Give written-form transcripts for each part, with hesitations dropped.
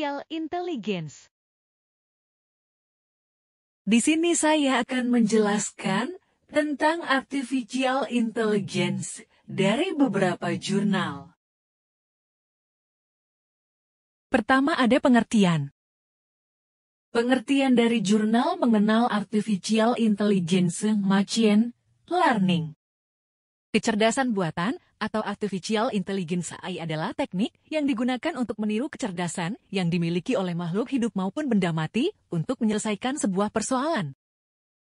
Artificial Intelligence. Di sini saya akan menjelaskan tentang Artificial Intelligence dari beberapa jurnal. Pertama ada pengertian. Pengertian dari jurnal mengenal Artificial Intelligence Machine Learning. Kecerdasan buatan atau Artificial Intelligence AI adalah teknik yang digunakan untuk meniru kecerdasan yang dimiliki oleh makhluk hidup maupun benda mati untuk menyelesaikan sebuah persoalan.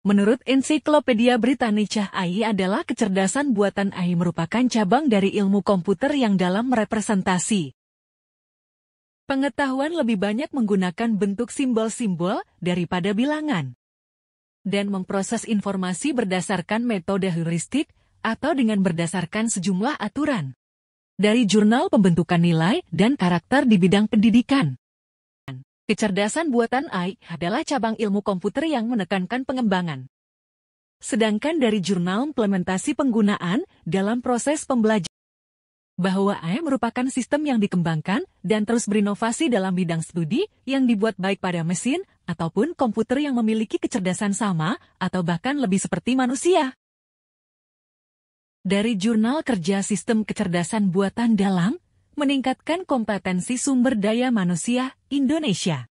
Menurut Ensiklopedia Britannica, AI adalah kecerdasan buatan. AI merupakan cabang dari ilmu komputer yang dalam merepresentasi pengetahuan lebih banyak menggunakan bentuk simbol-simbol daripada bilangan, dan memproses informasi berdasarkan metode heuristik atau dengan berdasarkan sejumlah aturan. Dari jurnal pembentukan nilai dan karakter di bidang pendidikan. Kecerdasan buatan AI adalah cabang ilmu komputer yang menekankan pengembangan. Sedangkan dari jurnal implementasi penggunaan dalam proses pembelajaran, bahwa AI merupakan sistem yang dikembangkan dan terus berinovasi dalam bidang studi yang dibuat baik pada mesin ataupun komputer yang memiliki kecerdasan sama atau bahkan lebih seperti manusia. Dari jurnal kerja sistem kecerdasan buatan dalam meningkatkan kompetensi sumber daya manusia Indonesia.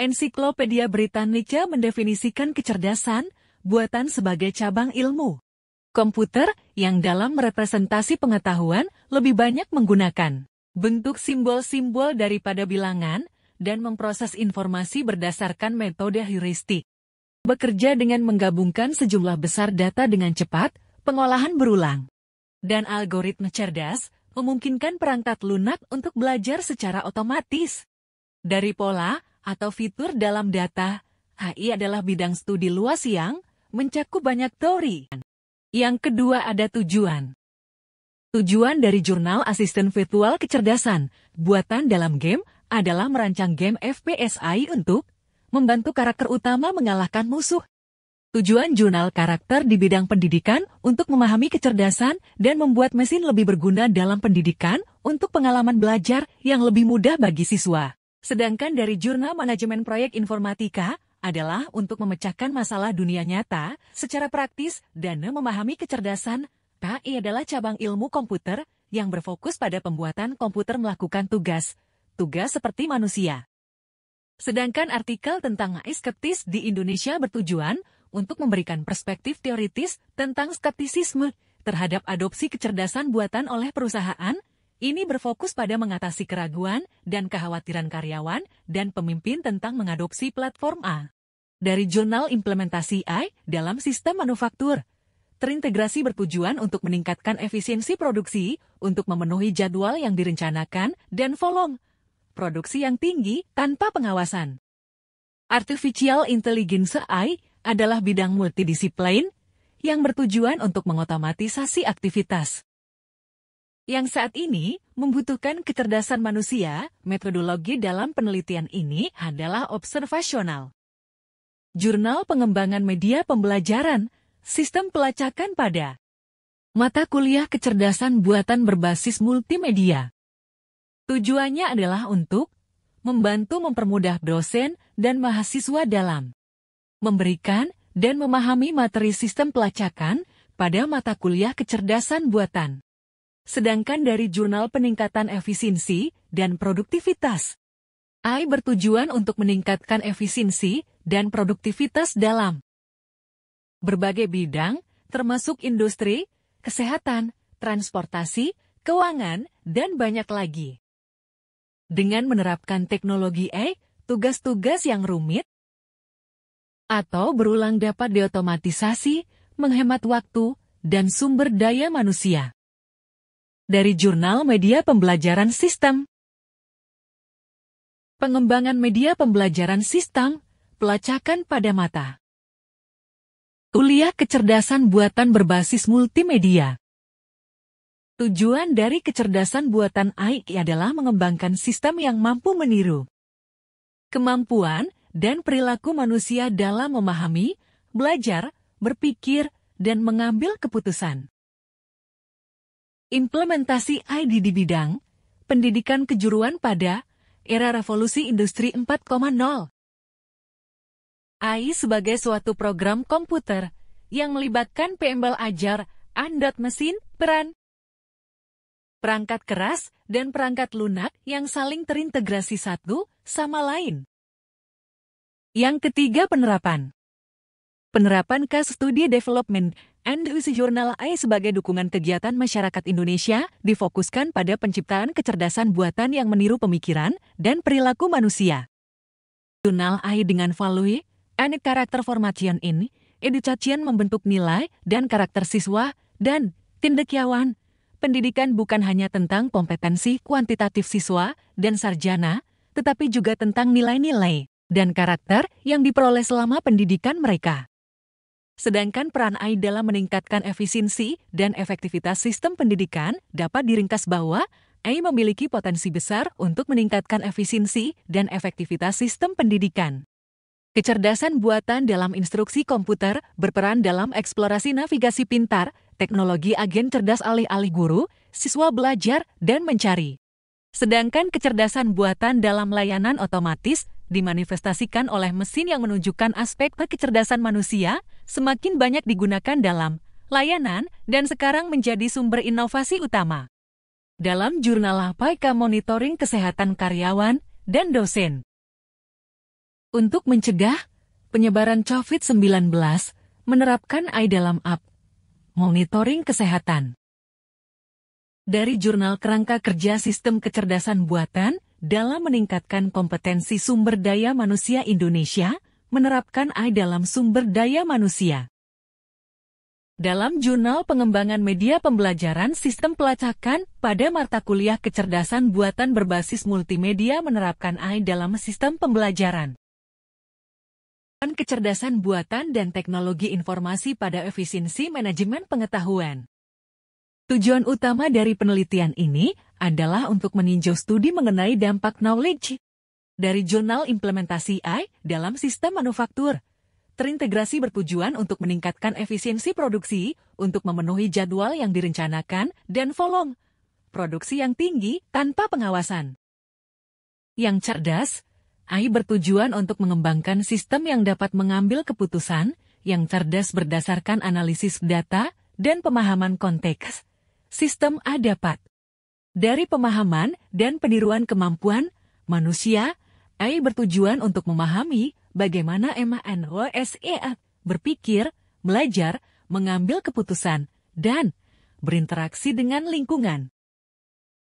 Ensiklopedia Britannica mendefinisikan kecerdasan buatan sebagai cabang ilmu komputer yang dalam merepresentasi pengetahuan lebih banyak menggunakan bentuk simbol-simbol daripada bilangan dan memproses informasi berdasarkan metode heuristik. Bekerja dengan menggabungkan sejumlah besar data dengan cepat, pengolahan berulang, dan algoritma cerdas memungkinkan perangkat lunak untuk belajar secara otomatis. Dari pola atau fitur dalam data, AI adalah bidang studi luas yang mencakup banyak teori. Yang kedua ada tujuan. Tujuan dari jurnal asisten virtual kecerdasan buatan dalam game adalah merancang game FPS AI untuk membantu karakter utama mengalahkan musuh. Tujuan jurnal karakter di bidang pendidikan untuk memahami kecerdasan dan membuat mesin lebih berguna dalam pendidikan untuk pengalaman belajar yang lebih mudah bagi siswa. Sedangkan dari jurnal manajemen proyek informatika adalah untuk memecahkan masalah dunia nyata secara praktis dan memahami kecerdasan. AI adalah cabang ilmu komputer yang berfokus pada pembuatan komputer melakukan tugas seperti manusia. Sedangkan artikel tentang AI skeptis di Indonesia bertujuan untuk memberikan perspektif teoritis tentang skeptisisme terhadap adopsi kecerdasan buatan oleh perusahaan. Ini berfokus pada mengatasi keraguan dan kekhawatiran karyawan dan pemimpin tentang mengadopsi platform AI. Dari jurnal implementasi AI dalam sistem manufaktur, terintegrasi bertujuan untuk meningkatkan efisiensi produksi untuk memenuhi jadwal yang direncanakan dan volume produksi yang tinggi tanpa pengawasan. Artificial Intelligence AI adalah bidang multidisiplin yang bertujuan untuk mengotomatisasi aktivitas yang saat ini membutuhkan kecerdasan manusia. Metodologi dalam penelitian ini adalah observasional. Jurnal pengembangan media pembelajaran, sistem pelacakan pada mata kuliah kecerdasan buatan berbasis multimedia. Tujuannya adalah untuk membantu mempermudah dosen dan mahasiswa dalam memberikan dan memahami materi sistem pelacakan pada mata kuliah kecerdasan buatan. Sedangkan dari jurnal peningkatan efisiensi dan produktivitas, AI bertujuan untuk meningkatkan efisiensi dan produktivitas dalam berbagai bidang, termasuk industri, kesehatan, transportasi, keuangan, dan banyak lagi. Dengan menerapkan teknologi AI, tugas-tugas yang rumit atau berulang dapat diotomatisasi, menghemat waktu, dan sumber daya manusia. Dari jurnal media pembelajaran sistem. Pengembangan media pembelajaran sistem, pelacakan pada mata. Kuliah kecerdasan buatan berbasis multimedia. Tujuan dari kecerdasan buatan AI adalah mengembangkan sistem yang mampu meniru kemampuan dan perilaku manusia dalam memahami, belajar, berpikir, dan mengambil keputusan. Implementasi AI di bidang pendidikan kejuruan pada era revolusi industri 4.0. AI sebagai suatu program komputer yang melibatkan pembel ajar, andot mesin, perangkat keras, dan perangkat lunak yang saling terintegrasi satu sama lain. Yang ketiga, penerapan. Penerapan Case Study Development and Use Journal AI sebagai dukungan kegiatan masyarakat Indonesia difokuskan pada penciptaan kecerdasan buatan yang meniru pemikiran dan perilaku manusia. Jurnal AI dengan value and character formation in education membentuk nilai dan karakter siswa dan cendekiawan. Pendidikan bukan hanya tentang kompetensi kuantitatif siswa dan sarjana, tetapi juga tentang nilai-nilai dan karakter yang diperoleh selama pendidikan mereka. Sedangkan peran AI dalam meningkatkan efisiensi dan efektivitas sistem pendidikan dapat diringkas bahwa AI memiliki potensi besar untuk meningkatkan efisiensi dan efektivitas sistem pendidikan. Kecerdasan buatan dalam instruksi komputer berperan dalam eksplorasi navigasi pintar, teknologi agen cerdas alih-alih guru, siswa belajar, dan mencari. Sedangkan kecerdasan buatan dalam layanan otomatis dimanifestasikan oleh mesin yang menunjukkan aspek kecerdasan manusia, semakin banyak digunakan dalam layanan dan sekarang menjadi sumber inovasi utama. Dalam jurnal APK monitoring kesehatan karyawan dan dosen. Untuk mencegah penyebaran COVID-19, menerapkan AI dalam app monitoring kesehatan. Dari Jurnal Kerangka Kerja Sistem Kecerdasan Buatan, dalam meningkatkan kompetensi sumber daya manusia Indonesia, menerapkan AI dalam sumber daya manusia. Dalam Jurnal Pengembangan Media Pembelajaran Sistem Pelacakan, pada mata kuliah kecerdasan buatan berbasis multimedia menerapkan AI dalam sistem pembelajaran. Kecerdasan buatan dan teknologi informasi pada efisiensi manajemen pengetahuan. Tujuan utama dari penelitian ini adalah untuk meninjau studi mengenai dampak knowledge dari jurnal implementasi AI dalam sistem manufaktur. Terintegrasi bertujuan untuk meningkatkan efisiensi produksi untuk memenuhi jadwal yang direncanakan dan volume produksi yang tinggi tanpa pengawasan. Yang cerdas, AI bertujuan untuk mengembangkan sistem yang dapat mengambil keputusan yang cerdas berdasarkan analisis data dan pemahaman konteks. Sistem AI dapat dari pemahaman dan peniruan kemampuan manusia. AI bertujuan untuk memahami bagaimana manusia berpikir, belajar, mengambil keputusan, dan berinteraksi dengan lingkungan.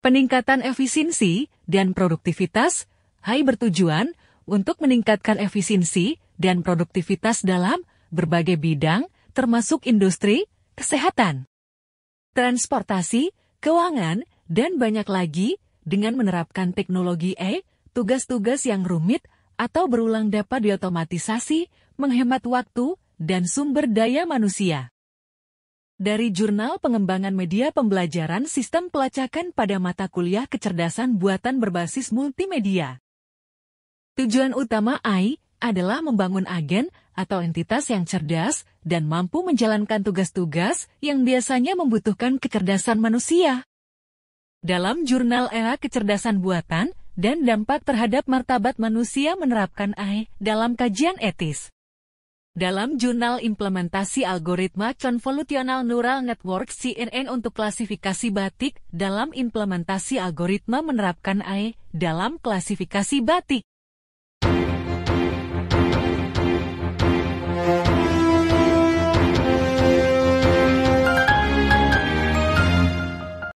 Peningkatan efisiensi dan produktivitas. AI bertujuan untuk meningkatkan efisiensi dan produktivitas dalam berbagai bidang, termasuk industri, kesehatan, transportasi, keuangan, dan banyak lagi. Dengan menerapkan teknologi AI, tugas-tugas yang rumit atau berulang dapat diotomatisasi, menghemat waktu dan sumber daya manusia. Dari Jurnal Pengembangan Media Pembelajaran Sistem Pelacakan pada mata kuliah kecerdasan buatan berbasis multimedia. Tujuan utama AI adalah membangun agen atau entitas yang cerdas dan mampu menjalankan tugas-tugas yang biasanya membutuhkan kecerdasan manusia. Dalam Jurnal Era Kecerdasan Buatan dan Dampak Terhadap Martabat Manusia menerapkan AI dalam kajian etis. Dalam Jurnal Implementasi Algoritma Convolutional Neural Network CNN untuk klasifikasi batik, dalam implementasi algoritma menerapkan AI dalam klasifikasi batik.